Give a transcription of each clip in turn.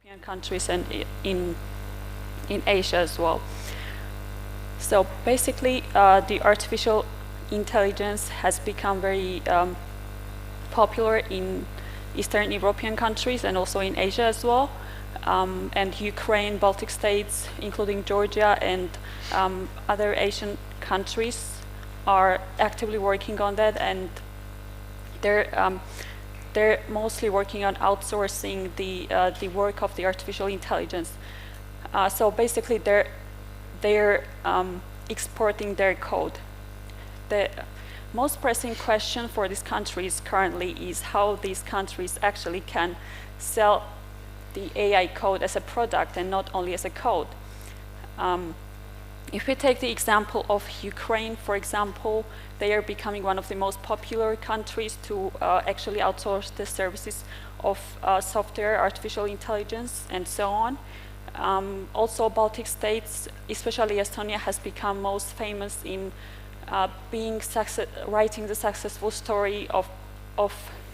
European countries and in Asia as well. So basically, the artificial intelligence has become very popular in Eastern European countries and also in Asia as well. And Ukraine, Baltic states, including Georgia and other Asian countries are actively working on that, and they're mostly working on outsourcing the work of the artificial intelligence. So basically, they're exporting their code. The most pressing question for these countries currently is how these countries actually can sell the AI code as a product and not only as a code. If we take the example of Ukraine, for example, they are becoming one of the most popular countries to actually outsource the services of software, artificial intelligence, and so on. Also, Baltic states, especially Estonia, has become most famous in writing the successful story of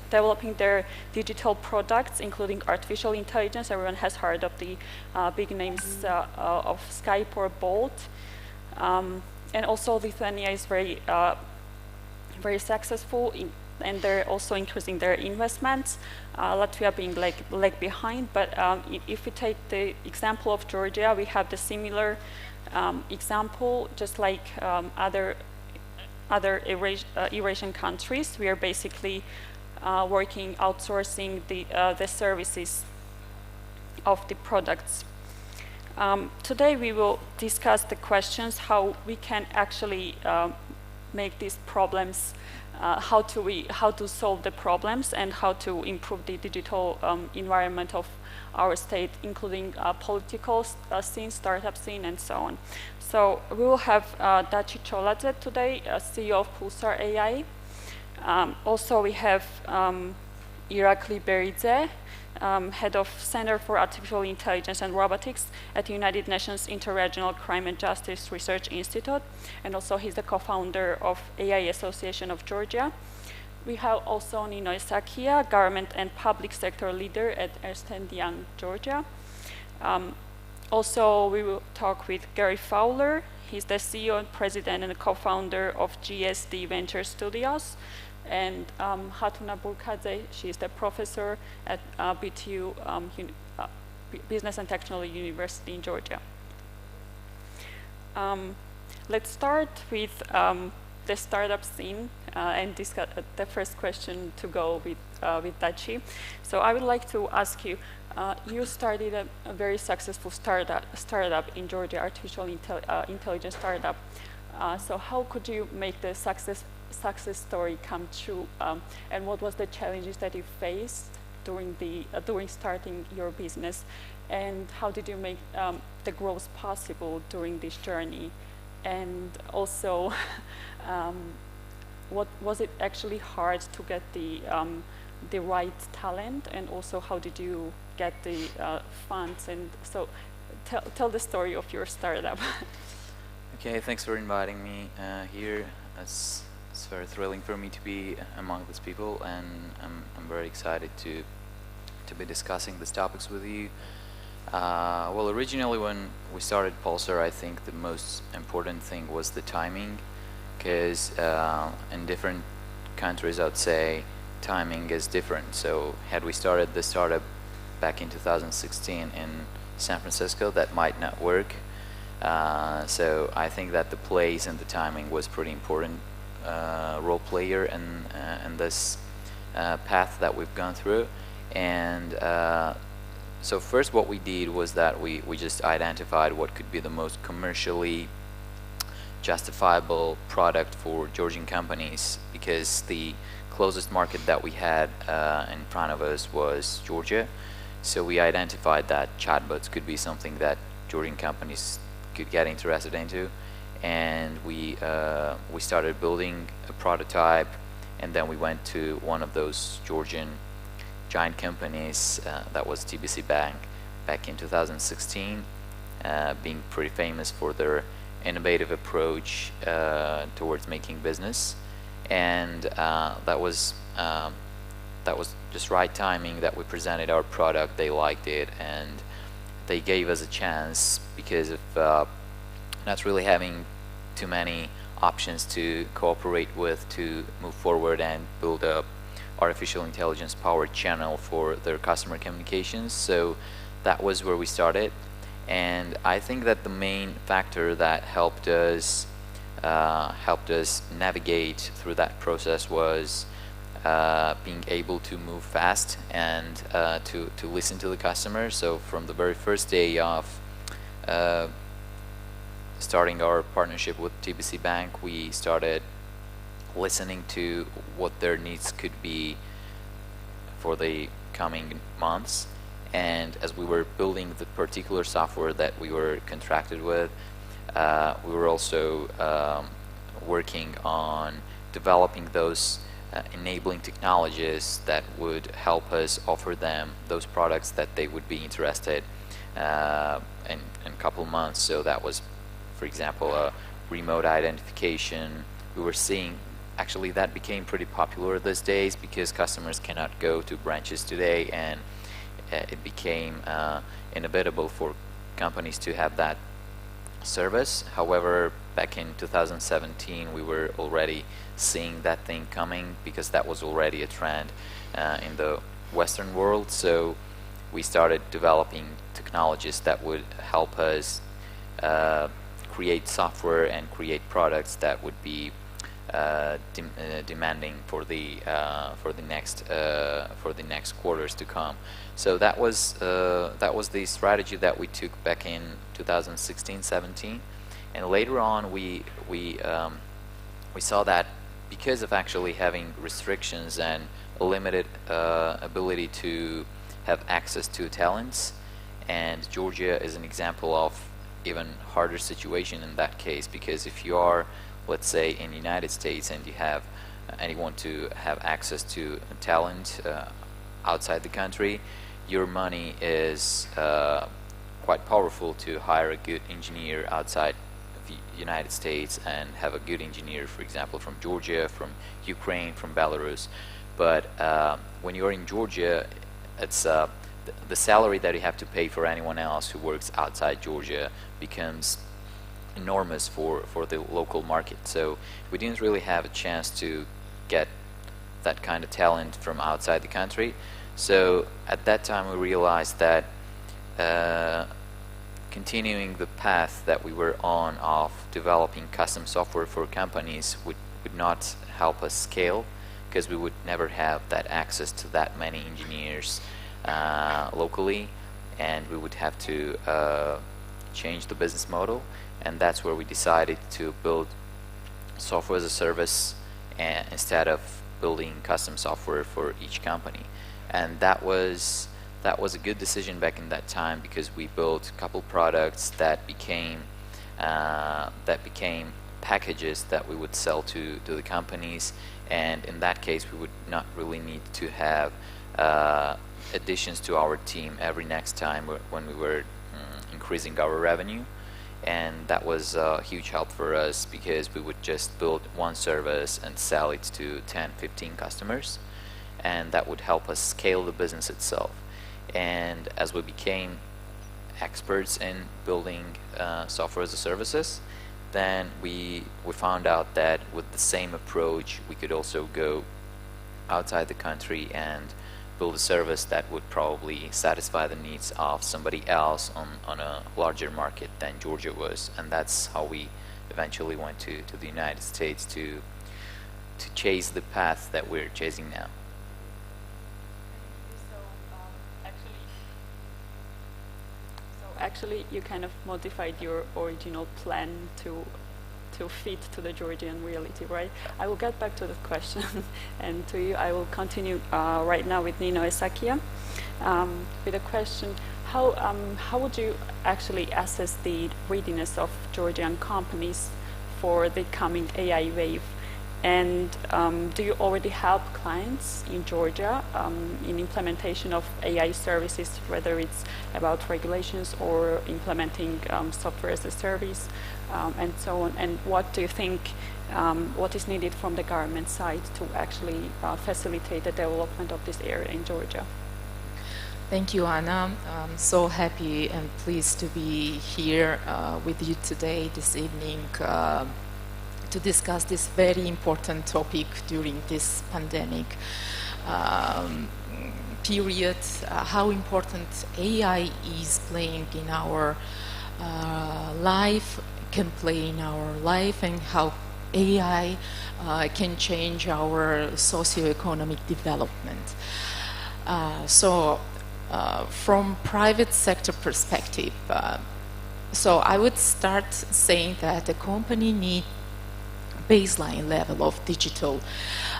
developing their digital products, including artificial intelligence. Everyone has heard of the big names of Skype or Bolt. And also Lithuania is very successful, and they're also increasing their investments. Latvia being lag behind, but if we take the example of Georgia, we have the similar example, just like other Eurasian countries. We are basically working, outsourcing the services of the products. Today we will discuss the questions how we can actually make these problems, how to solve the problems, and how to improve the digital environment of our state, including political scene, startup scene, and so on. So we will have Dachi Choladze today, CEO of PulsarAI. Also we have Irakli Beridze, head of Center for Artificial Intelligence and Robotics at the United Nations Interregional Crime and Justice Research Institute, and also he's the co-founder of AI Association of Georgia. We have also Nino Esakia, government and public sector leader at Ernst & Young, Georgia. Also, we will talk with Gary Fowler. He's the CEO and president and co-founder of GSD Venture Studios. And Khatuna Burkadze, she's the professor at BTU Business and Technology University in Georgia. Let's start with the startup scene and discuss the first question to go with Dachi. So I would like to ask you, you started a very successful startup in Georgia, artificial intelligence startup. So how could you make the success story come true, and what was the challenges that you faced during starting your business, and how did you make the growth possible during this journey? And also, what was it actually hard to get the right talent, and also how did you get the funds? And so tell the story of your startup. Okay, thanks for inviting me here. It's very thrilling for me to be among these people, and I'm very excited to be discussing these topics with you. Well, originally when we started Pulsar, I think the most important thing was the timing, because in different countries, I'd say timing is different. So had we started the startup back in 2016 in San Francisco, that might not work. So I think that the place and the timing was pretty important role player in this path that we've gone through. And so first what we did was that we just identified what could be the most commercially justifiable product for Georgian companies, because the closest market that we had in front of us was Georgia. So we identified that chatbots could be something that Georgian companies could get interested into, and we started building a prototype, and then we went to one of those Georgian giant companies, that was TBC Bank, back in 2016, being pretty famous for their innovative approach towards making business. And that was that was just right timing that we presented our product. They liked it, and they gave us a chance because of not really having too many options to cooperate with to move forward and build a artificial intelligence powered channel for their customer communications. So that was where we started, and I think that the main factor that helped us navigate through that process was being able to move fast and to listen to the customer. So from the very first day of starting our partnership with TBC Bank, we started listening to what their needs could be for the coming months. And as we were building the particular software that we were contracted with, we were also working on developing those enabling technologies that would help us offer them those products that they would be interested in a couple months. So that was, for example, a remote identification. We were seeing actually that became pretty popular these days because customers cannot go to branches today, and it became inevitable for companies to have that service. However, back in 2017 we were already seeing that thing coming because that was already a trend in the Western world. So we started developing technologies that would help us create software and create products that would be demanding for the next quarters to come. So that was the strategy that we took back in 2016-17, and later on we saw that because of actually having restrictions and a limited ability to have access to talents, and Georgia is an example of even harder situation in that case, because if you are, let's say, in the United States and you have and you want to have access to talent outside the country, your money is quite powerful to hire a good engineer outside of the United States and have a good engineer, for example, from Georgia, from Ukraine, from Belarus. But when you're in Georgia, it's the salary that you have to pay for anyone else who works outside Georgia becomes enormous for the local market. So we didn't really have a chance to get that kind of talent from outside the country. So at that time we realized that continuing the path that we were on of developing custom software for companies would not help us scale, because we would never have that access to that many engineers locally, and we would have to change the business model. And that's where we decided to build software as a service instead of building custom software for each company. And that was a good decision back in that time, because we built a couple products that became packages that we would sell to the companies. And in that case we would not really need to have additions to our team every next time when we were increasing our revenue. And that was a huge help for us, because we would just build one service and sell it to 10-15 customers, and that would help us scale the business itself. And as we became experts in building software as a services, then we found out that with the same approach we could also go outside the country and build a service that would probably satisfy the needs of somebody else on a larger market than Georgia was. And that's how we eventually went to the United States to chase the path that we're chasing now. Actually you kind of modified your original plan to fit to the Georgian reality, right? I will get back to the question and to you. I will continue right now with Nino Esakia with a question. How would you actually assess the readiness of Georgian companies for the coming AI wave? And do you already help clients in Georgia in implementation of AI services, whether it's about regulations or implementing software as a service, and so on? And what do you think what is needed from the government side to actually facilitate the development of this area in Georgia. Thank you, Anna. I'm so happy and pleased to be here with you today, this evening, to discuss this very important topic during this pandemic period, how important AI is playing in our life, can play in our life, and how AI can change our socioeconomic development. From private sector perspective, so I would start saying that a company needs baseline level of digital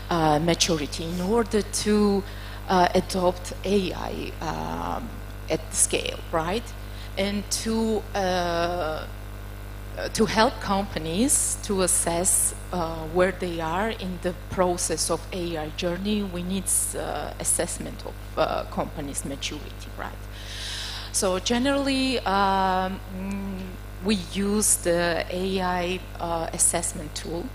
maturity in order to adopt AI at scale, right? And to help companies to assess where they are in the process of AI journey, we need assessment of companies' maturity, right? So generally, we use the AI assessment tool,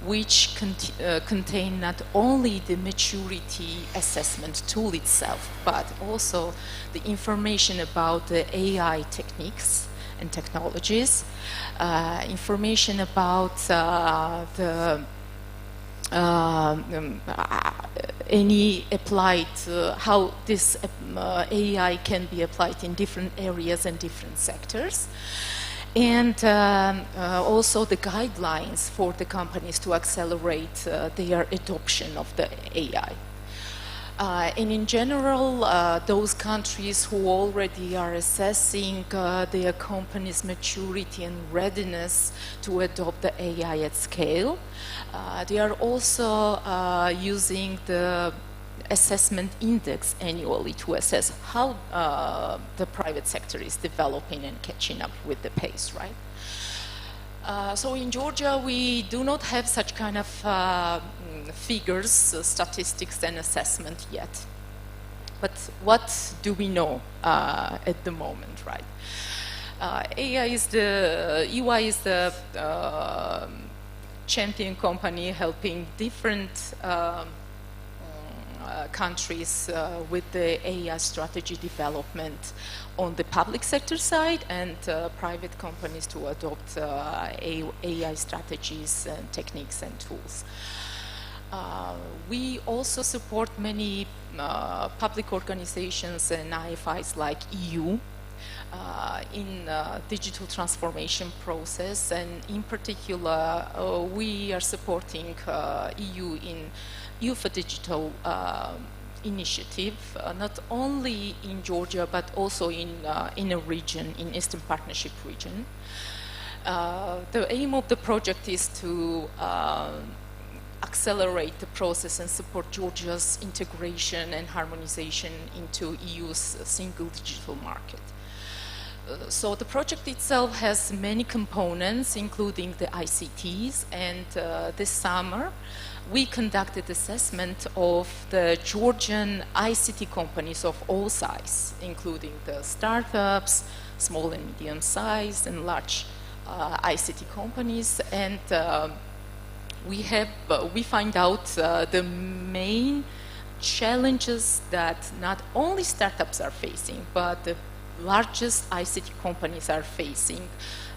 which contain not only the maturity assessment tool itself, but also the information about the AI techniques and technologies, information about any applied, how this AI can be applied in different areas and different sectors, and also the guidelines for the companies to accelerate their adoption of the AI. And in general, those countries who already are assessing their company's maturity and readiness to adopt the AI at scale, they are also using the assessment index annually to assess how the private sector is developing and catching up with the pace, right? So in Georgia, we do not have such kind of figures, statistics, and assessment yet. But what do we know at the moment, right? UI is the champion company helping different countries with the AI strategy development on the public sector side, and private companies to adopt AI strategies and techniques and tools. We also support many public organizations and IFIs like EU in digital transformation process, and in particular we are supporting EU in EU for Digital initiative, not only in Georgia but also in a region, in Eastern Partnership region. The aim of the project is to accelerate the process and support Georgia's integration and harmonization into EU's single digital market. So the project itself has many components, including the ICTs, and this summer we conducted assessment of the Georgian ICT companies of all sizes, including the startups, small and medium size, and large ICT companies, and we find out the main challenges that not only startups are facing, but the largest ICT companies are facing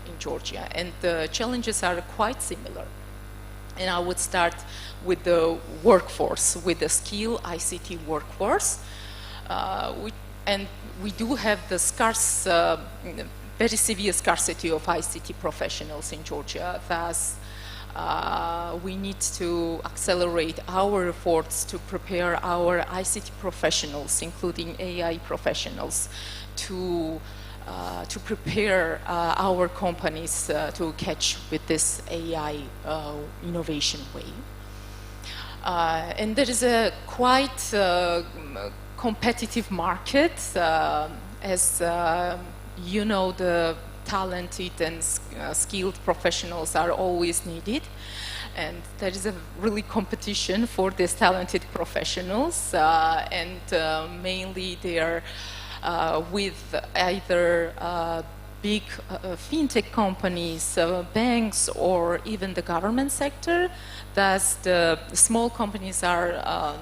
in Georgia, and the challenges are quite similar. And I would start with the workforce, with the skilled ICT workforce. And we do have the scarce, very severe scarcity of ICT professionals in Georgia. Thus, we need to accelerate our efforts to prepare our ICT professionals, including AI professionals, to prepare our companies to catch with this AI innovation wave. And there is a quite competitive market, as you know, the talented and skilled professionals are always needed, and there is a really competition for these talented professionals, and mainly they are with either big fintech companies, banks, or even the government sector, thus the small companies are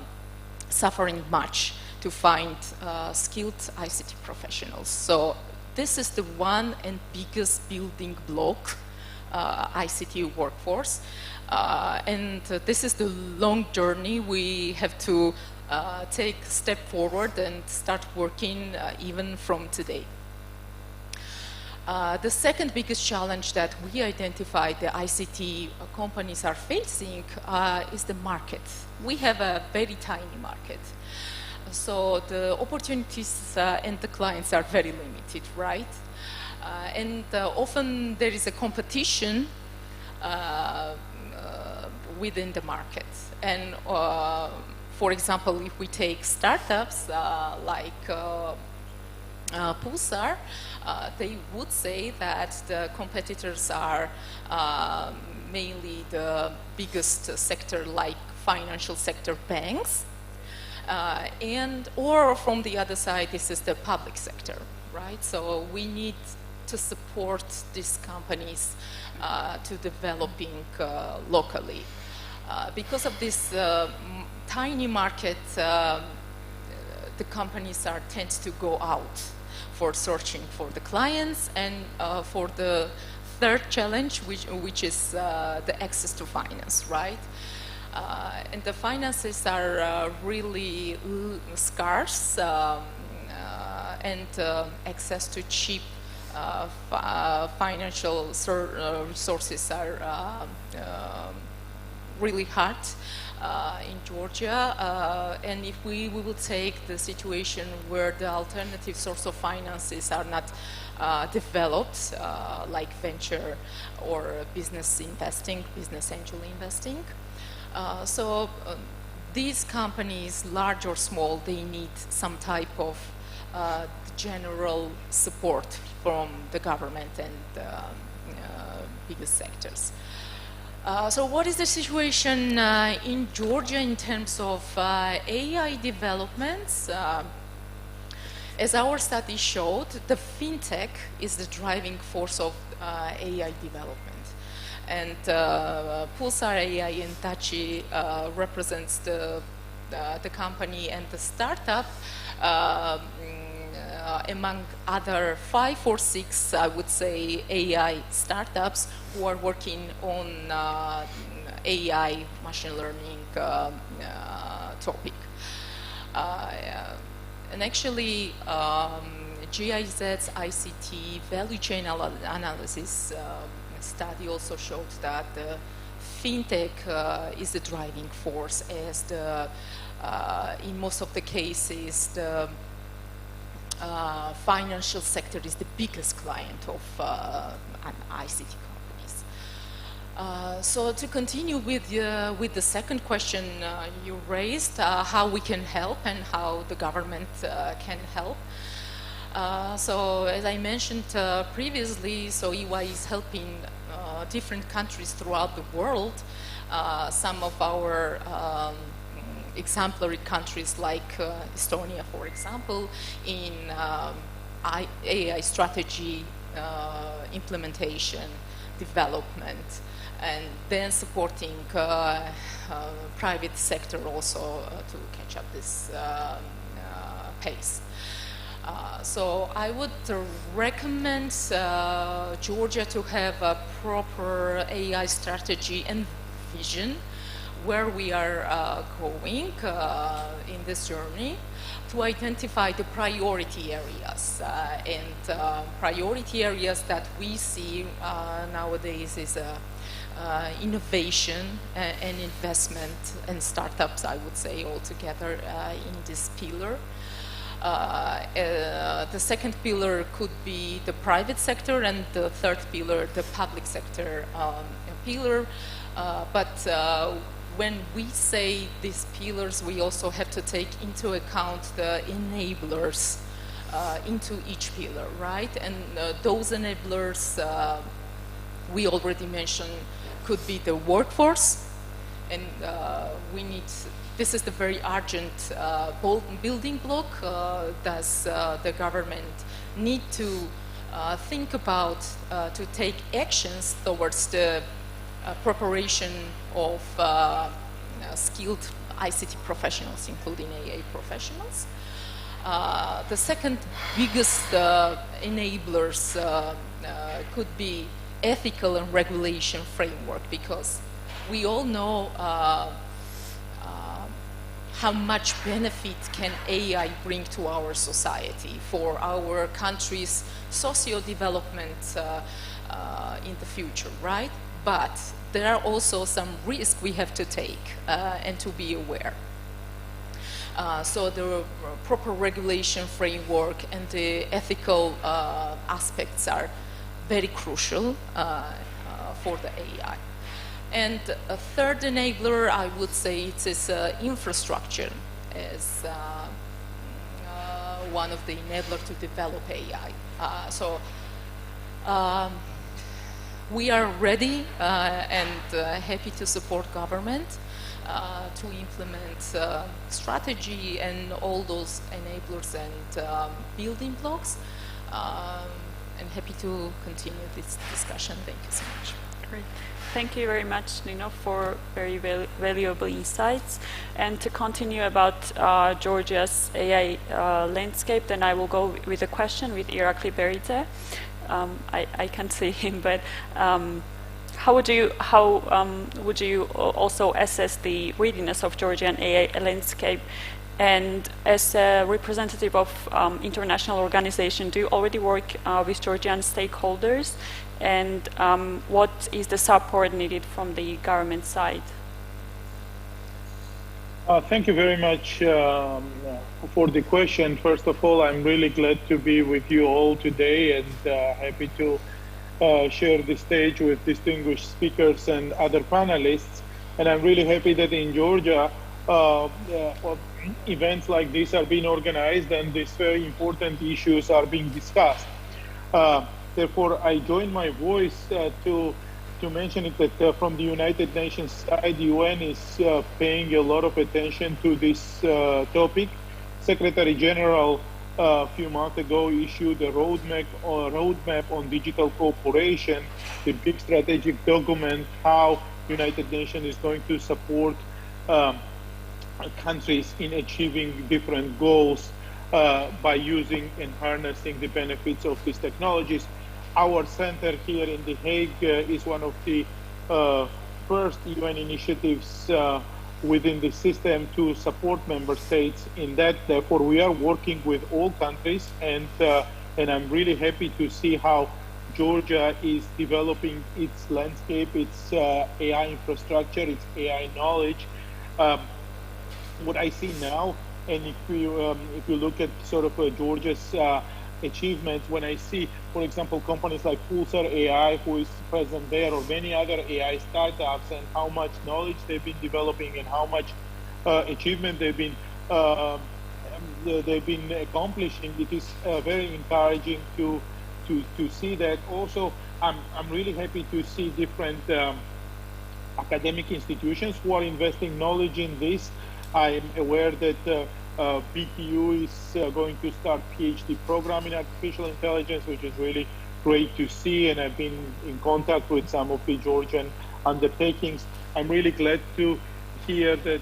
suffering much to find skilled ICT professionals. So this is the one and biggest building block, ICT workforce. And this is the long journey we have to take a step forward and start working even from today. The second biggest challenge that we identified the ICT companies are facing is the market. We have a very tiny market. So the opportunities and the clients are very limited, right? And often there is a competition within the market. And for example, if we take startups like Pulsar, they would say that the competitors are mainly the biggest sector like financial sector banks, or from the other side, this is the public sector, right? So we need to support these companies to developing locally. Because of this tiny market, the companies tend to go out for searching for the clients, and for the third challenge, which is the access to finance, right? And the finances are really scarce, and access to cheap financial resources are really hard in Georgia. And if we will take the situation where the alternative source of finances are not developed, like venture or business investing, business angel investing, so these companies, large or small, they need some type of general support from the government and biggest sectors. So what is the situation in Georgia in terms of AI developments? As our study showed, the fintech is the driving force of AI development. And PulsarAI and Dachi represents the company and the startup among other 5 or 6, I would say, AI startups who are working on AI machine learning topic. And actually, GIZ's ICT value chain analysis study also showed that the fintech is the driving force, as in most of the cases the financial sector is the biggest client of ICT companies. So to continue with the second question you raised, how we can help and how the government can help. So as I mentioned previously, so EY is helping different countries throughout the world. Some of our exemplary countries like Estonia, for example, in AI strategy implementation, development, and then supporting private sector also to catch up this pace. So I would recommend Georgia to have a proper AI strategy and vision where we are going in this journey, to identify the priority areas. And priority areas that we see nowadays is innovation and investment and startups, I would say, altogether in this pillar. The second pillar could be the private sector, and the third pillar, the public sector pillar. But when we say these pillars, we also have to take into account the enablers into each pillar, right? And those enablers we already mentioned could be the workforce, and we need. This is the very urgent building block. Does the government need to think about to take actions towards the preparation of skilled ICT professionals, including AI professionals. The second biggest enablers could be ethical and regulation framework, because we all know how much benefit can AI bring to our society for our country's socio-development in the future, right? But there are also some risks we have to take and to be aware. So the proper regulation framework and the ethical aspects are very crucial for the AI. And a third enabler, I would say, it is infrastructure as one of the enablers to develop AI. We are ready and happy to support government to implement strategy and all those enablers and building blocks. And happy to continue this discussion. Thank you so much. Great. Thank you very much, Nino, for very valuable insights. And to continue about Georgia's AI landscape, then I will go with a question with Irakli Beridze. I can't see him, but how would you also assess the readiness of Georgian AI landscape? And as a representative of international organization, do you already work with Georgian stakeholders? And what is the support needed from the government side? Thank you very much for the question. First of all, I'm really glad to be with you all today and happy to share the stage with distinguished speakers and other panelists. And I'm really happy that in Georgia, events like this are being organized and these very important issues are being discussed. Therefore, I join my voice to mention it that from the United Nations side, the UN is paying a lot of attention to this topic. Secretary General a few months ago issued a roadmap on digital cooperation, the big strategic document, how United Nations is going to support countries in achieving different goals by using and harnessing the benefits of these technologies. Our center here in The Hague is one of the first UN initiatives within the system to support member states in that. Therefore, we are working with all countries, and I'm really happy to see how Georgia is developing its landscape, its AI infrastructure, its AI knowledge. What I see now, and if you look at sort of Georgia's achievements, when I see, for example, companies like PulsarAI, who is present there, or many other AI startups, and how much knowledge they've been developing and how much achievement they've been accomplishing, it is very encouraging to see that. Also, I'm really happy to see different academic institutions who are investing knowledge in this. I'm aware that BTU is going to start PhD program in artificial intelligence, which is really great to see, and I've been in contact with some of the Georgian undertakings. I'm really glad to hear that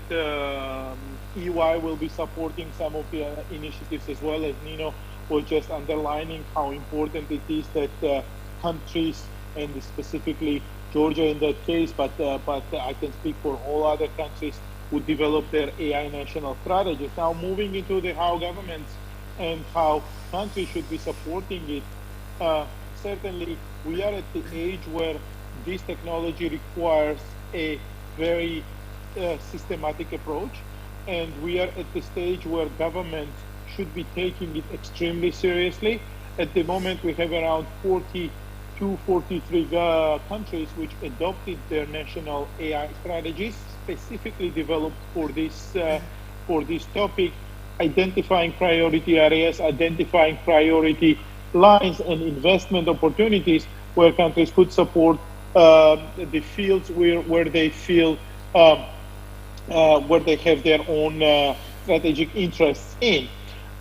EY will be supporting some of the initiatives, as well as Nino was just underlining how important it is that countries, and specifically Georgia in that case, but I can speak for all other countries, would develop their AI national strategies. Now, moving into how governments and how countries should be supporting it, certainly we are at the age where this technology requires a very systematic approach, and we are at the stage where government should be taking it extremely seriously. At the moment, we have around 42, 43 countries which adopted their national AI strategies, specifically developed for this topic, identifying priority areas, identifying priority lines and investment opportunities where countries could support the fields where they feel where they have their own strategic interests in.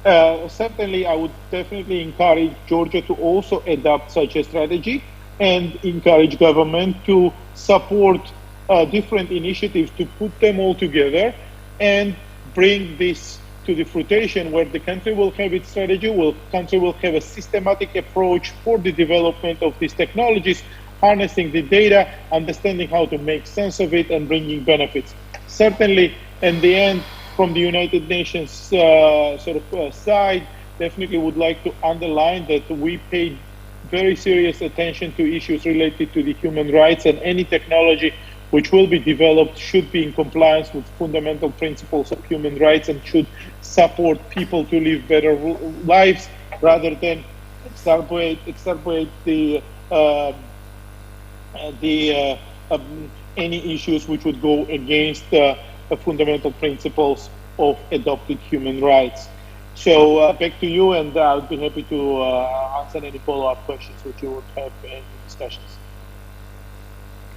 certainly I would definitely encourage Georgia to also adopt such a strategy and encourage government to support different initiatives to put them all together and bring this to the fruition where the country will have its strategy, country will have a systematic approach for the development of these technologies, harnessing the data, understanding how to make sense of it, and bringing benefits. Certainly, in the end, from the United Nations side, definitely would like to underline that we pay very serious attention to issues related to the human rights, and any technology which will be developed should be in compliance with fundamental principles of human rights and should support people to live better lives rather than exacerbate any issues which would go against the fundamental principles of adopted human rights. So back to you, and I would be happy to answer any follow-up questions which you would have in discussions.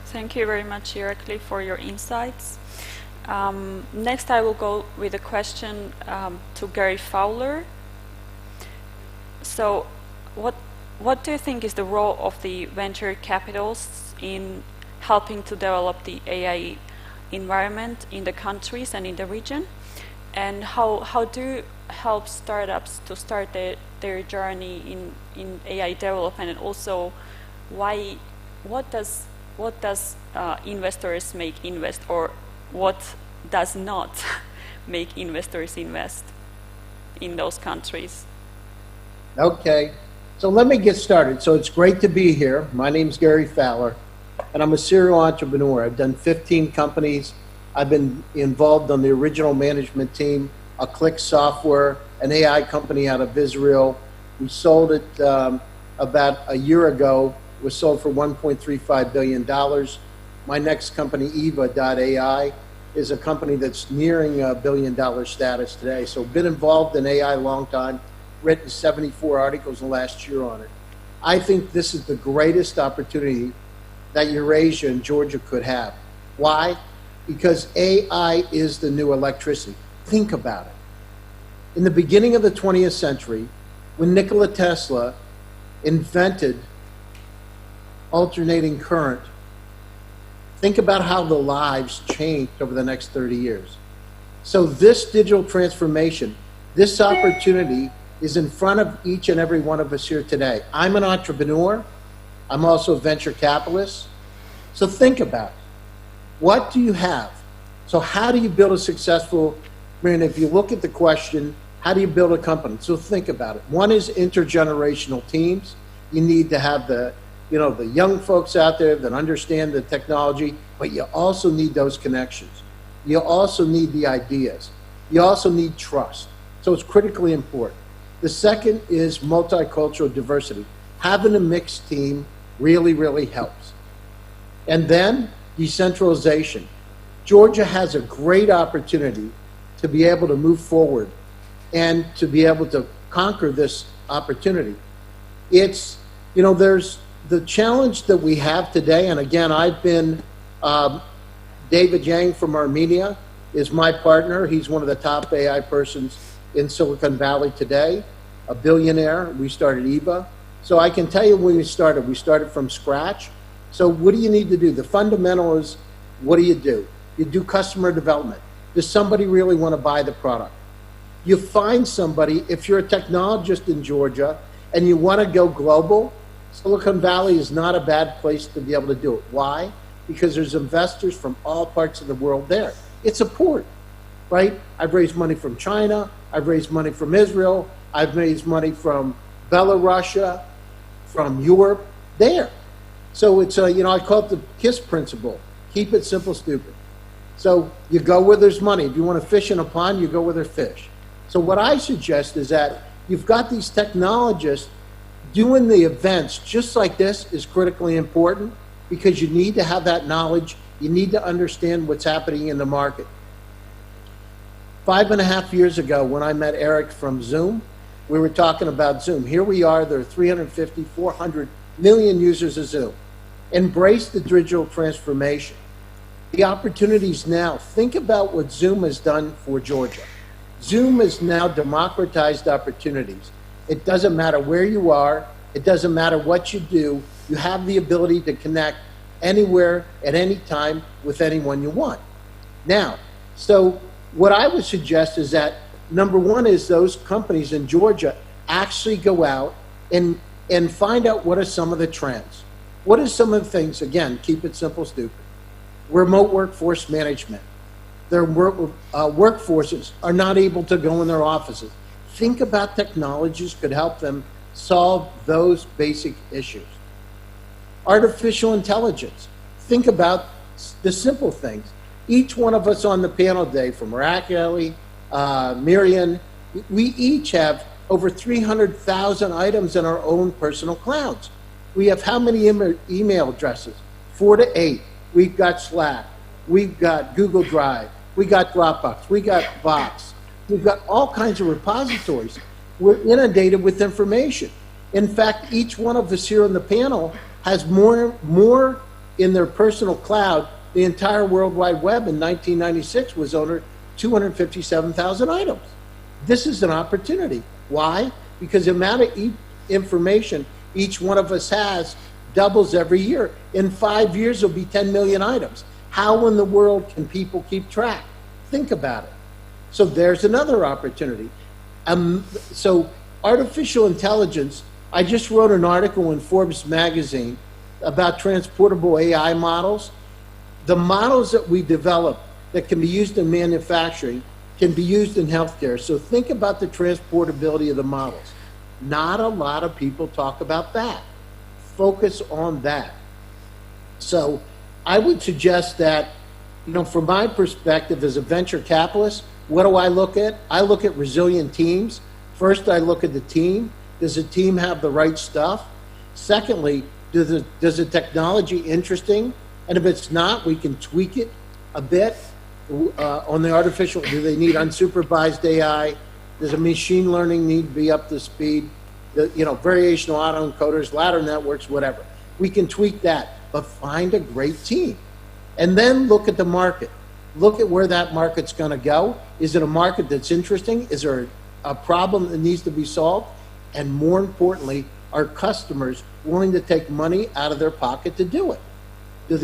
Thank you very much, Irakli, for your insights. Next, I will go with a question to Gary Fowler. So, what do you think is the role of the venture capitalists in helping to develop the AI environment in the countries and in the region? And how do you help startups to start their journey in AI development, and also what does investors make invest, or what does not make investors invest in those countries? Okay, so let me get started. So it's great to be here. My name's Gary Fowler, and I'm a serial entrepreneur. I've done 15 companies. I've been involved on the original management team, a Click Software, an AI company out of Israel. We sold it about a year ago. It was sold for $1.35 billion. My next company, Eva.ai, is a company that's nearing $1 billion status today. So been involved in AI a long time, written 74 articles in the last year on it. I think this is the greatest opportunity that Eurasia and Georgia could have. Why? Because AI is the new electricity. Think about it. In the beginning of the 20th century, when Nikola Tesla invented alternating current, think about how the lives changed over the next 30 years. So this digital transformation, this opportunity is in front of each and every one of us here today. I'm an entrepreneur. I'm also a venture capitalist. So think about it. What do you have? So how do you build a successful, if you look at the question, how do you build a company? So think about it. One is intergenerational teams. You need to have the young folks out there that understand the technology, but you also need those connections. You also need the ideas. You also need trust. So it's critically important. The second is multicultural diversity. Having a mixed team really, really helps. And then decentralization. Georgia has a great opportunity to be able to move forward and to be able to conquer this opportunity. It's, there's the challenge that we have today, and again, I've been, David Yang from Armenia is my partner. He's one of the top AI persons in Silicon Valley today, a billionaire. We started EVA. So I can tell you when we started from scratch. So what do you need to do? The fundamental is, what do? You do customer development. Does somebody really want to buy the product? You find somebody, if you're a technologist in Georgia and you want to go global, Silicon Valley is not a bad place to be able to do it. Why? Because there's investors from all parts of the world there. It's a port, right? I've raised money from China. I've raised money from Israel. I've raised money from Belarus, from Europe, there. So it's, I call it the KISS principle. Keep it simple, stupid. So you go where there's money. If you want to fish in a pond, you go where there's fish. So what I suggest is that you've got these technologists doing the events just like this is critically important because you need to have that knowledge. You need to understand what's happening in the market. 5.5 years ago, when I met Eric from Zoom, we were talking about Zoom. Here we are, there are 350, 400 million users of Zoom. Embrace the digital transformation. The opportunities now. Think about what Zoom has done for Georgia. Zoom has now democratized opportunities. It doesn't matter where you are. It doesn't matter what you do. You have the ability to connect anywhere at any time with anyone you want. Now, so what I would suggest is that number one is those companies in Georgia actually go out and find out what are some of the trends. What are some of the things, again, keep it simple, stupid. Remote workforce management. Their workforces are not able to go in their offices. Think about technologies could help them solve those basic issues. Artificial intelligence. Think about the simple things. Each one of us on the panel today, from Irakli, Miriam, we each have over 300,000 items in our own personal clouds. We have how many email addresses? 4 to 8. We've got Slack. We've got Google Drive. We got Dropbox. We got Box. We've got all kinds of repositories. We're inundated with information. In fact, each one of us here on the panel has more in their personal cloud. The entire World Wide Web in 1996 was over 257,000 items. This is an opportunity. Why? Because the amount of information each one of us has doubles every year. In 5 years, there'll be 10 million items. How in the world can people keep track? Think about it. So there's another opportunity. So artificial intelligence, I just wrote an article in Forbes magazine about transportable AI models. The models that we develop that can be used in manufacturing can be used in healthcare. So think about the transportability of the models. Not a lot of people talk about that. Focus on that. So I would suggest that, from my perspective as a venture capitalist, what do I look at? I look at resilient teams. First, I look at the team. Does the team have the right stuff? Secondly, does the technology interesting? And if it's not, we can tweak it a bit on the artificial. Do they need unsupervised AI? Does a machine learning need to be up to speed? Variational autoencoders, ladder networks, whatever. We can tweak that, but find a great team. And then look at the market. Look at where that market's going to go. Is it a market that's interesting? Is there a problem that needs to be solved? And more importantly, are customers willing to take money out of their pocket to do it?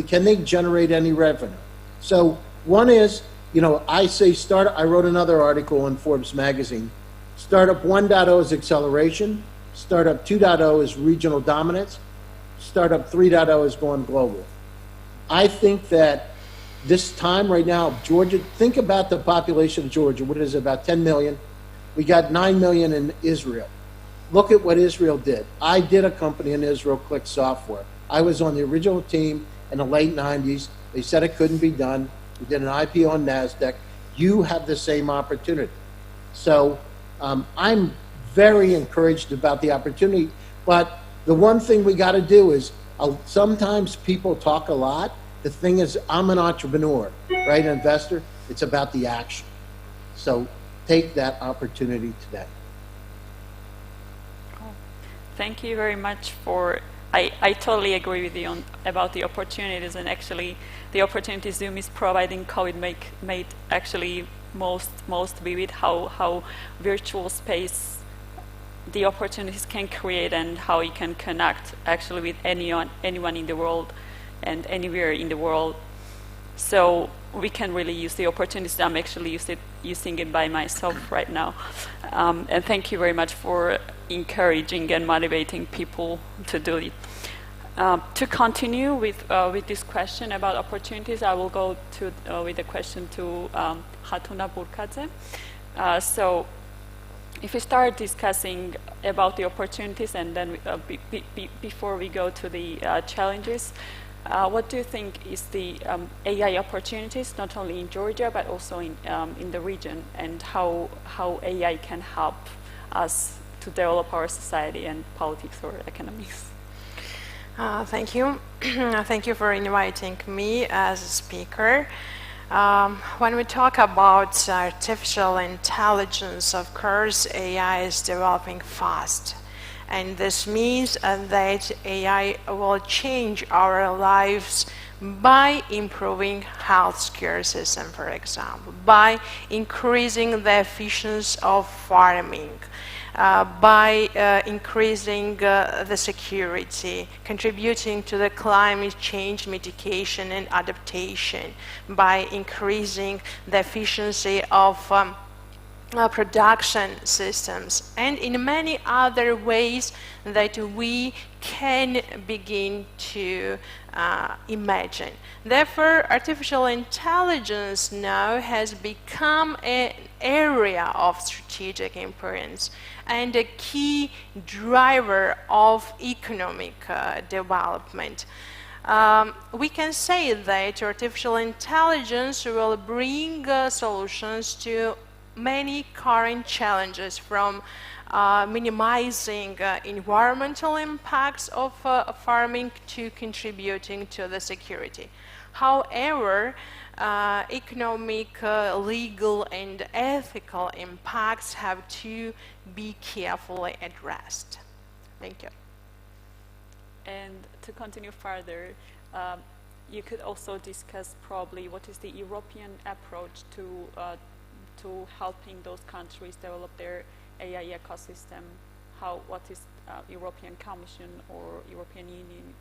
Can they generate any revenue? So one is, I say I wrote another article in Forbes magazine. Startup 1.0 is acceleration. Startup 2.0 is regional dominance. Startup 3.0 is going global. I think that this time right now, Georgia, think about the population of Georgia. What is it, about 10 million? We got 9 million in Israel. Look at what Israel did. I did a company in Israel, Click Software. I was on the original team in the late 90s. They said it couldn't be done. We did an IPO on NASDAQ. You have the same opportunity. So I'm very encouraged about the opportunity. But the one thing we got to do is sometimes people talk a lot. The thing is, I'm an entrepreneur, right? An investor. It's about the action. So take that opportunity today. Thank you very much for. I totally agree with you about the opportunities, and actually the opportunities Zoom is providing COVID made actually most vivid how virtual space the opportunities can create and how it can connect actually with anyone in the world and anywhere in the world. So we can really use the opportunities. I'm actually using it by myself right now. And thank you very much for encouraging and motivating people to do it. To continue with this question about opportunities, I will go with a question to Khatuna Burkadze. So if we start discussing about the opportunities and then before we go to the challenges, what do you think is the AI opportunities, not only in Georgia, but also in the region, and how AI can help us to develop our society and politics or economies? Thank you. Thank you for inviting me as a speaker. When we talk about artificial intelligence, of course, AI is developing fast. And this means that AI will change our lives by improving healthcare system, for example, by increasing the efficiency of farming, by increasing the security, contributing to the climate change mitigation and adaptation, by increasing the efficiency of production systems, and in many other ways that we can begin to imagine. Therefore, artificial intelligence now has become an area of strategic importance and a key driver of economic development. We can say that artificial intelligence will bring solutions to many current challenges, from minimizing environmental impacts of farming to contributing to the security. However, economic, legal, and ethical impacts have to be carefully addressed. Thank you. And to continue further, you could also discuss probably what is the European approach to helping those countries develop their AI ecosystem. What is European Commission or European Union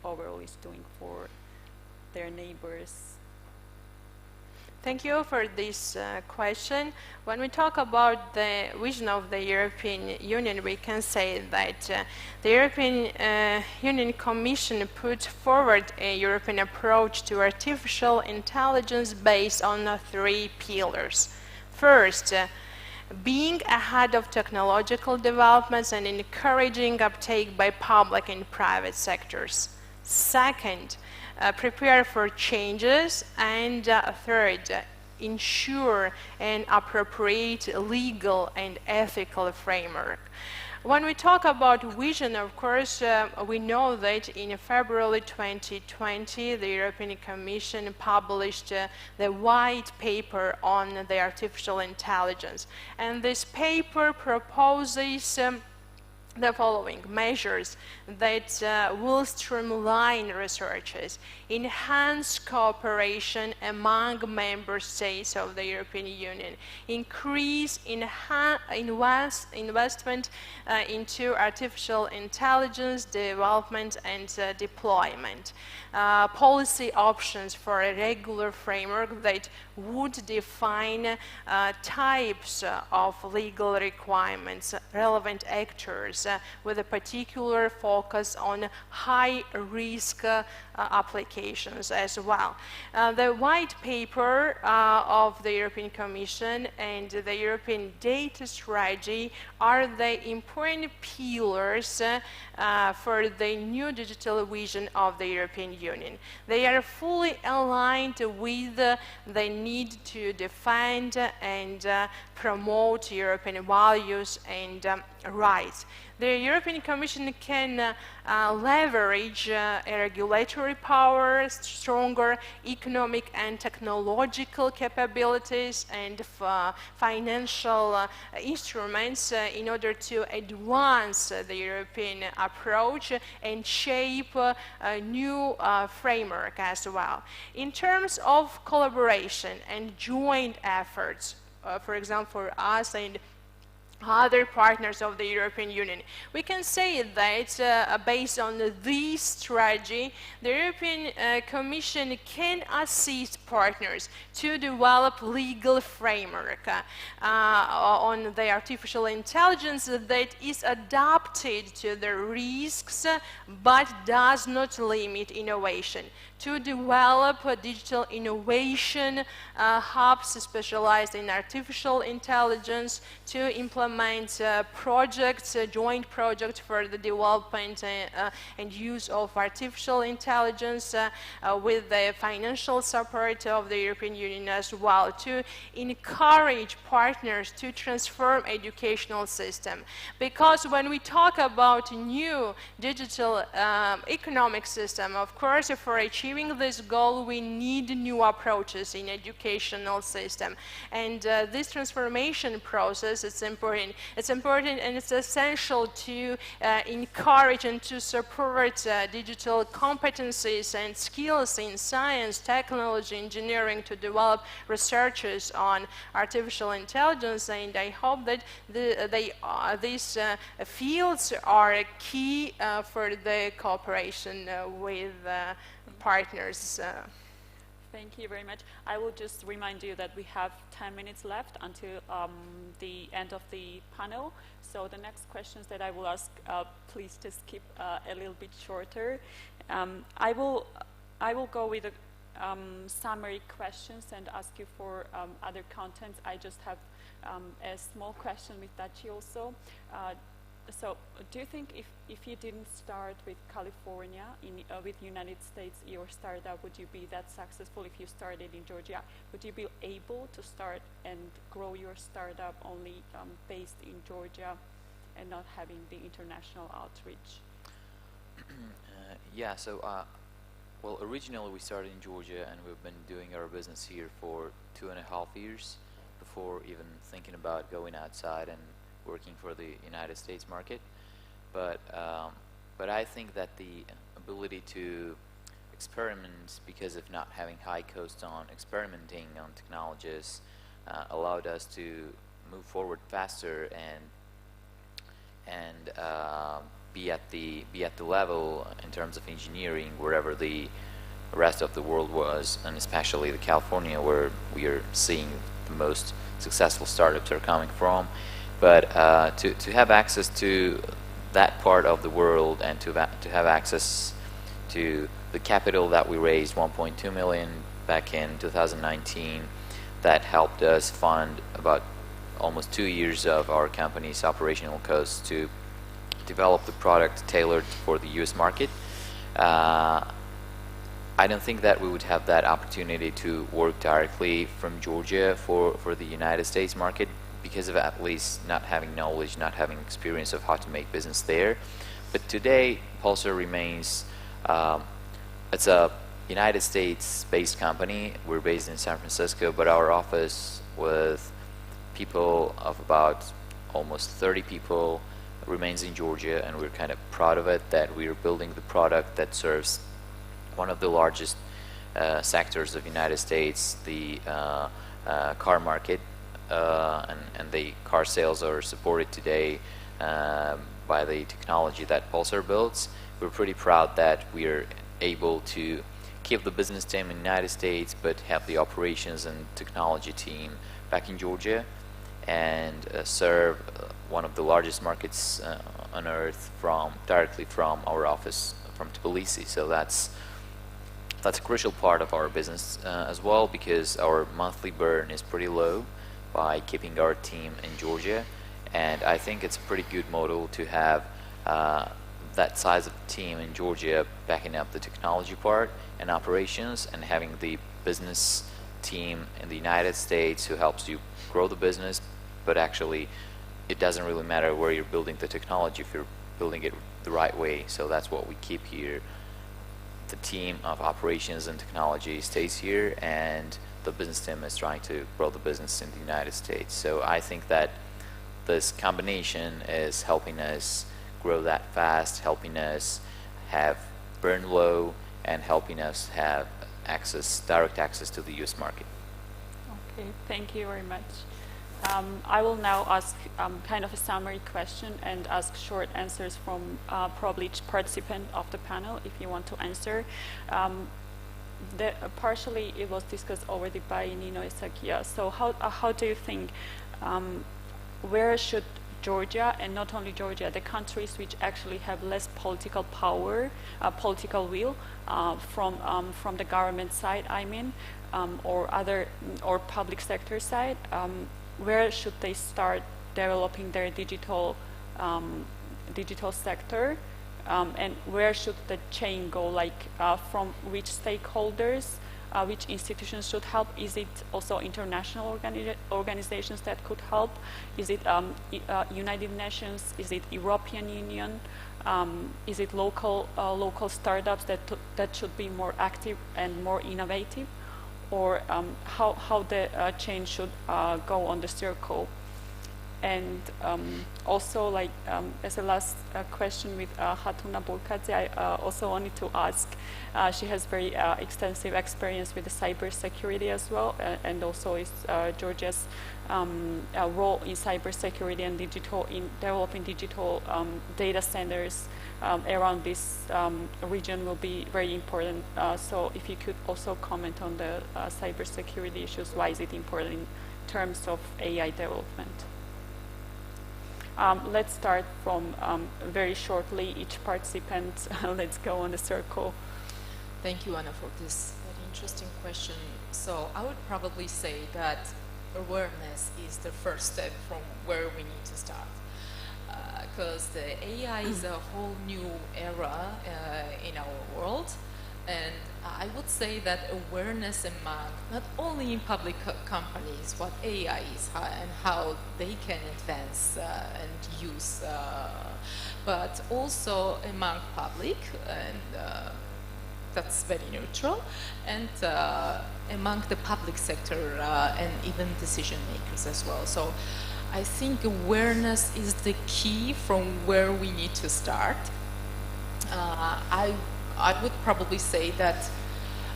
overall is doing for their neighbors? Thank you for this question. When we talk about the vision of the European Union, we can say that the European Union Commission put forward a European approach to artificial intelligence based on 3 pillars. First, being ahead of technological developments and encouraging uptake by public and private sectors. Second, prepare for changes. And third, ensure an appropriate legal and ethical framework. When we talk about vision, of course, we know that in February 2020, the European Commission published the white paper on the artificial intelligence. And this paper proposes the following measures that will streamline researches, enhance cooperation among member states of the European Union, increase investment into artificial intelligence development and deployment, policy options for a regular framework that would define types of legal requirements, relevant actors, with a particular focus on high-risk applications as well. The white paper of the European Commission and the European data strategy are the important pillars for the new digital vision of the European Union. They are fully aligned with the need to defend and promote European values and rights. The European Commission can leverage regulatory power, stronger economic and technological capabilities, and financial instruments in order to advance the European approach and shape a new framework as well. In terms of collaboration and joint efforts, for example, for us and other partners of the European Union, we can say that based on this strategy, the European Commission can assist partners to develop legal framework on the artificial intelligence that is adapted to the risks but does not limit innovation, to develop digital innovation hubs specialized in artificial intelligence, to implement projects, joint projects for the development and use of artificial intelligence with the financial support of the European Union as well, to encourage partners to transform educational system. Because when we talk about new digital economic system, of course, for achieving achieving this goal, we need new approaches in educational system. And this transformation process is important. It's important and it's essential to encourage and to support digital competencies and skills in science, technology, engineering to develop researchers on artificial intelligence. And I hope that these fields are key for the cooperation with partners. Thank you very much. I will just remind you that we have 10 minutes left until the end of the panel. So the next questions that I will ask, please just keep a little bit shorter. I will go with the summary questions and ask you for other contents. I just have a small question with Dachi also. So do you think if you didn't start with California, with United States, your startup, would you be that successful if you started in Georgia? Would you be able to start and grow your startup only based in Georgia and not having the international outreach? Yeah, so, well, originally we started in Georgia and we've been doing our business here for 2.5 years before even thinking about going outside and working for the United States market, but I think that the ability to experiment, because of not having high costs on experimenting on technologies, allowed us to move forward faster and be at the level in terms of engineering wherever the rest of the world was, and especially the California, where we are seeing the most successful startups are coming from. But to have access to that part of the world and to have access to the capital that we raised, 1.2 million back in 2019, that helped us fund about almost 2 years of our company's operational costs to develop the product tailored for the US market. I don't think that we would have that opportunity to work directly from Georgia for the United States market, because of at least not having knowledge, not having experience of how to make business there. But today, Pulsar remains, it's a United States-based company. We're based in San Francisco, but our office with people of about almost 30 people remains in Georgia, and we're kind of proud of it that we're building the product that serves one of the largest sectors of the United States, the car market. And the car sales are supported today by the technology that Pulsar builds. We're pretty proud that we are able to keep the business team in the United States, but have the operations and technology team back in Georgia, and serve one of the largest markets on earth directly from our office from Tbilisi. So that's a crucial part of our business as well, because our monthly burn is pretty low by keeping our team in Georgia, and I think it's a pretty good model to have that size of team in Georgia backing up the technology part and operations, and having the business team in the United States who helps you grow the business. But actually, it doesn't really matter where you're building the technology if you're building it the right way. So that's what we keep here. The team of operations and technology stays here, and the business team is trying to grow the business in the United States. So I think that this combination is helping us grow that fast, helping us have burn low, and helping us have direct access to the US market. Okay, thank you very much. I will now ask kind of a summary question and ask short answers from probably each participant of the panel if you want to answer. Partially it was discussed already by Nino, Esakia. So how do you think, where should Georgia, and not only Georgia, the countries which actually have less political power, political will from the government side, I mean, or public sector side, where should they start developing their digital sector? And where should the chain go, like from which stakeholders, which institutions should help? Is it also international organizations that could help? Is it United Nations? Is it European Union? Is it local startups that that should be more active and more innovative, or how the change should go on the circle. And also, like as a last question with Khatuna Burkadze, I also wanted to ask, she has very extensive experience with the cybersecurity as well, and also is Georgia's role in cybersecurity and in developing digital data centers around this region will be very important. So if you could also comment on the cybersecurity issues, why is it important in terms of AI development? Let's start from very shortly, each participant. Let's go on the circle. Thank you, Anna, for this very interesting question. So I would probably say that awareness is the first step from where we need to start. Because the AI is a whole new era in our world. And I would say that awareness among not only in public companies what AI is and how they can advance and use, but also among public, and that's very neutral, and among the public sector and even decision makers as well. So I think awareness is the key from where we need to start. I would probably say that,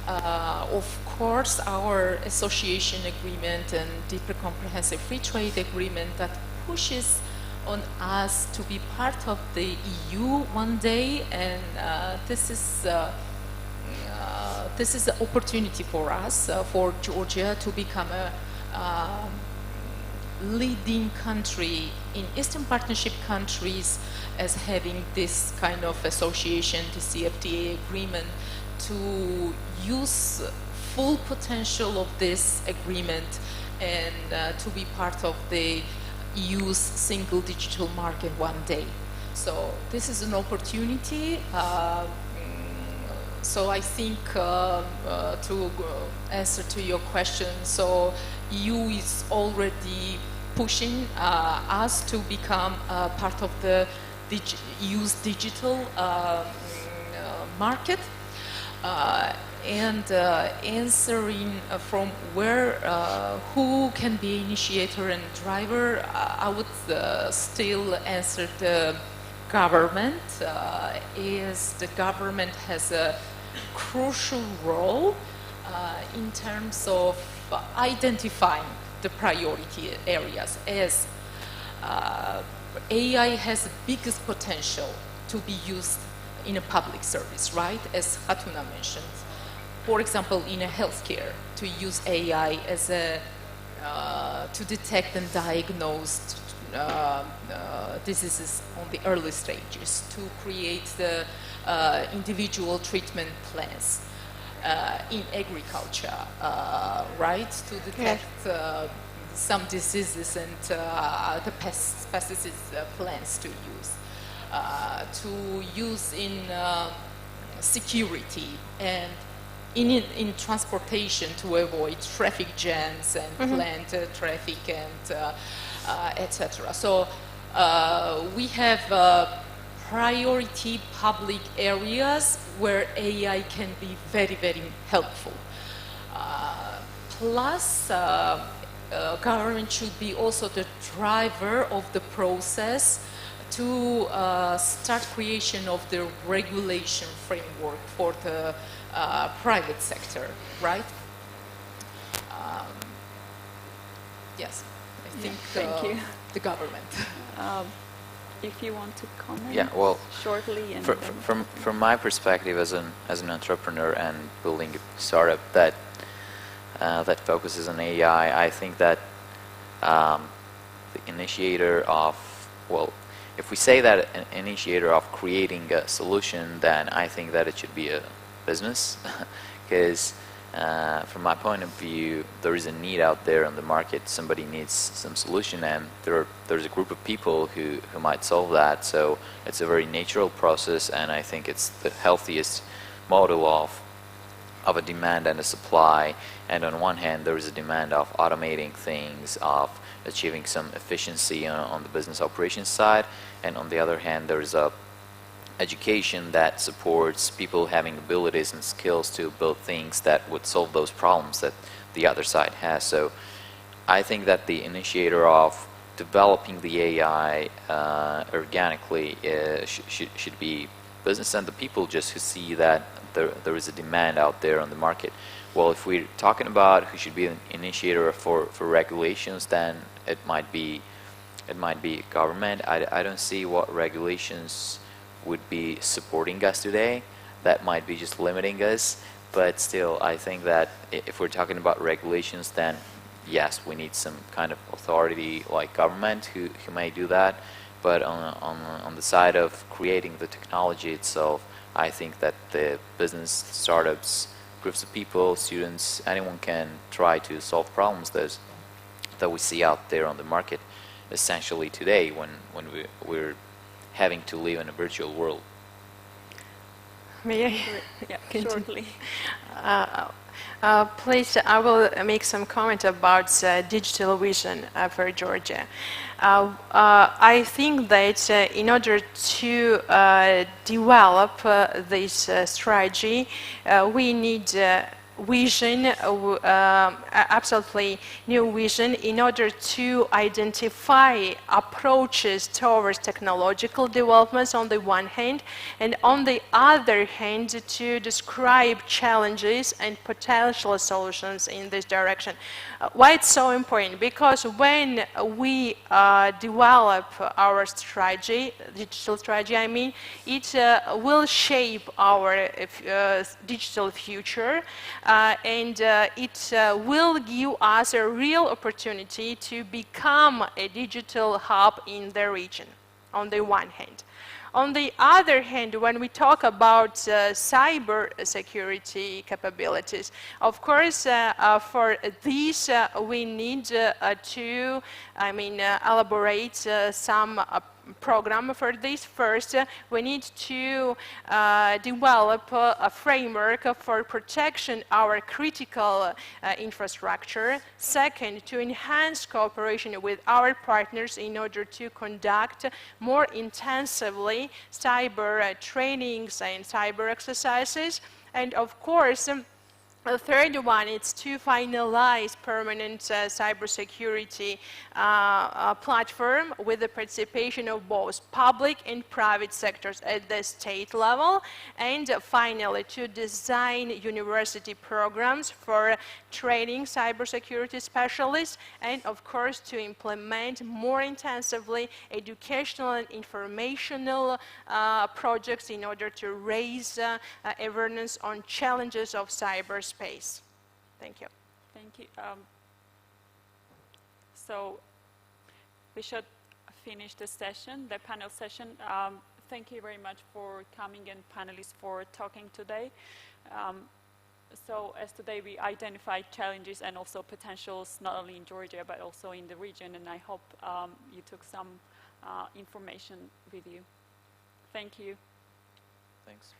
of course, our association agreement and deeper comprehensive free trade agreement that pushes on us to be part of the EU one day, and this is the opportunity for us, for Georgia, to become a leading country in Eastern Partnership countries as having this kind of association, the CFTA agreement, to use full potential of this agreement and to be part of the EU's single digital market one day. So this is an opportunity. So I think to answer to your question, so EU is already pushing us to become part of the EU's digital market, and answering from where, who can be initiator and driver, I would still answer the government, as the government has a crucial role in terms of identifying the priority areas, as AI has the biggest potential to be used in a public service, right? As Khatuna mentioned, for example, in a healthcare, to use AI as a to detect and diagnose diseases on the early stages, to create the individual treatment plans. In agriculture, right, to detect some diseases and the pesticide plants to use in security and in transportation to avoid traffic jams and planned traffic and etc. So we have priority public areas where AI can be very, very helpful. Plus, government should be also the driver of the process to start creation of the regulation framework for the private sector, right? Yes, I think thank you. The government. If you want to comment, Yeah, well, shortly. And from my perspective as an entrepreneur and building a startup that focuses on AI, I think that the initiator of, well, if we say that an initiator of creating a solution, then I think that it should be a business, because from my point of view, there is a need out there on the market. Somebody needs some solution, and there's a group of people who might solve that. So it's a very natural process, and I think it's the healthiest model of a demand and a supply. And on one hand, there is a demand of automating things, of achieving some efficiency on the business operations side, and on the other hand, there is a education that supports people having abilities and skills to build things that would solve those problems that the other side has. So I think that the initiator of developing the AI organically should be business and the people just who see that there is a demand out there on the market. Well, if we're talking about who should be an initiator for regulations, then it might be government. I don't see what regulations would be supporting us today. That might be just limiting us, but still I think that if we're talking about regulations, then yes, we need some kind of authority like government who may do that. But on the side of creating the technology itself, I think that the business, startups, groups of people, students, anyone can try to solve problems that we see out there on the market essentially today when we're having to live in a virtual world. May I? Yeah, Continue. shortly. Please, I will make some comment about digital vision for Georgia. I think that in order to develop this strategy, we need vision, absolutely new vision, in order to identify approaches towards technological developments on the one hand, and on the other hand to describe challenges and potential solutions in this direction. Why it's so important? Because when we develop our strategy, digital strategy I mean, it will shape our digital future, and it will give us a real opportunity to become a digital hub in the region, on the one hand. On the other hand, when we talk about cyber security capabilities, of course, for these we need to, elaborate some program for this. First, we need to develop a framework for protection our critical infrastructure. Second, to enhance cooperation with our partners in order to conduct more intensively cyber trainings and cyber exercises. And of course, the third one is to finalize permanent cybersecurity platform with the participation of both public and private sectors at the state level. And finally, to design university programs for training cybersecurity specialists, and of course to implement more intensively educational and informational projects in order to raise awareness on challenges of cyberspace. Thank you. Thank you. So we should finish the session, the panel session. Thank you very much for coming, and panelists for talking today. So as today we identified challenges and also potentials not only in Georgia but also in the region, and I hope you took some information with you. Thank you. Thanks.